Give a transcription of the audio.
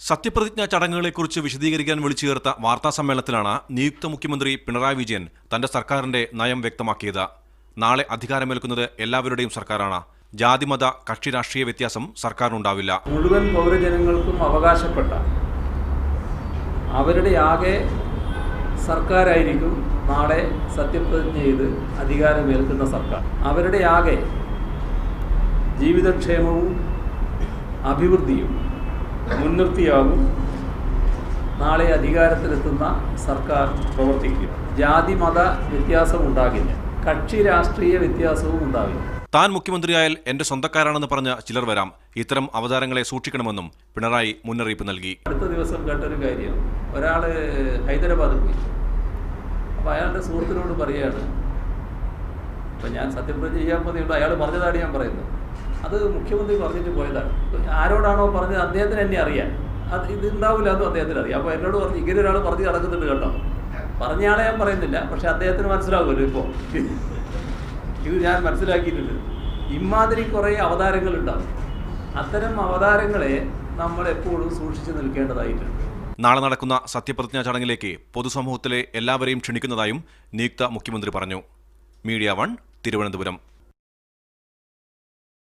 സത്യപ്രതിജ്ഞാ ചടങ്ങുകളെക്കുറിച്ച് വിശദീകരിക്കാൻ വിളിച്ചു ചേർത്ത വാർത്താസമ്മേളനത്തിലാണ് നിയുക്ത മുഖ്യമന്ത്രി പിണറായി വിജയൻ തന്റെ സർക്കാരിന്റെ നയം വ്യക്തമാക്കിയത്. നാളെ അധികാരമേൽക്കുന്നത് എല്ലാവരുടെയും സർക്കാരാണ്. ജാതിമത കക്ഷി രാഷ്ട്രീയ വ്യത്യാസം സർക്കാരിനുണ്ടാവില്ല. മുഴുവൻ പൗരജനങ്ങൾക്കും അവകാശപ്പെട്ട അവരുടെ ആകെ സർക്കാരായിരിക്കും നാളെ സത്യപ്രതിജ്ഞ ചെയ്ത് അധികാരമേൽക്കുന്ന സർക്കാർ. അവരുടെ ആകെ ജീവിതക്ഷേമവും അഭിവൃദ്ധിയും മുൻനിർത്തിയാകും നാളെ അധികാരത്തിലെത്തുന്ന സർക്കാർ പ്രവർത്തിക്കുക. ജാതി മത വ്യത്യാസം ഉണ്ടാകില്ല, കക്ഷി രാഷ്ട്രീയ വ്യത്യാസവും ഉണ്ടാകില്ല. താൻ മുഖ്യമന്ത്രിയായാൽ എന്റെ സ്വന്തക്കാരാണെന്ന് പറഞ്ഞ ചിലർ വരാം. ഇത്തരം അവതാരങ്ങളെ സൂക്ഷിക്കണമെന്നും പിണറായി മുന്നറിയിപ്പ് നൽകി. അടുത്ത ദിവസം കേട്ടൊരു കാര്യം, ഒരാൾ ഹൈദരാബാദ് പോയി. അപ്പോൾ അയാളുടെ സുഹൃത്തിനോട് പറയുകയാണ്, ഇപ്പം ഞാൻ സത്യപ്രതിജ്ഞ ചെയ്യാൻ പോകുന്നുണ്ട്, അയാൾ പറഞ്ഞതാണ് ഞാൻ പറയുന്നത്, അത് മുഖ്യമന്ത്രി പറഞ്ഞിട്ട് പോയതാണ്. ആരോടാണോ പറഞ്ഞത് അദ്ദേഹത്തിന് എന്നെ അറിയാം, അത് ഇത് ഉണ്ടാവില്ല എന്നും അദ്ദേഹത്തിന് അറിയാം. അപ്പോൾ എന്നോട് പറഞ്ഞു, ഇങ്ങനെ ഒരാൾ പറഞ്ഞ് നടക്കുന്നുണ്ട് കേട്ടോ. പറഞ്ഞയാളെ ഞാൻ പറയുന്നില്ല, പക്ഷെ അദ്ദേഹത്തിന് മനസ്സിലാകുമല്ലോ. ഇപ്പോൾ ഇത് ഞാൻ മനസ്സിലാക്കിയിട്ടുണ്ട്. ഇമാതിരി കുറേ അവതാരങ്ങളുണ്ടാവും. അത്തരം അവതാരങ്ങളെ നമ്മൾ എപ്പോഴും സൂക്ഷിച്ചു നിൽക്കേണ്ടതായിട്ടുണ്ട്. നാളെ നടക്കുന്ന സത്യപ്രതിജ്ഞാ ചടങ്ങിലേക്ക് പൊതുസമൂഹത്തിലെ എല്ലാവരെയും ക്ഷണിക്കുന്നതായും നിയുക്ത മുഖ്യമന്ത്രി പറഞ്ഞു. മീഡിയ 1 തിരുവനന്തപുരം.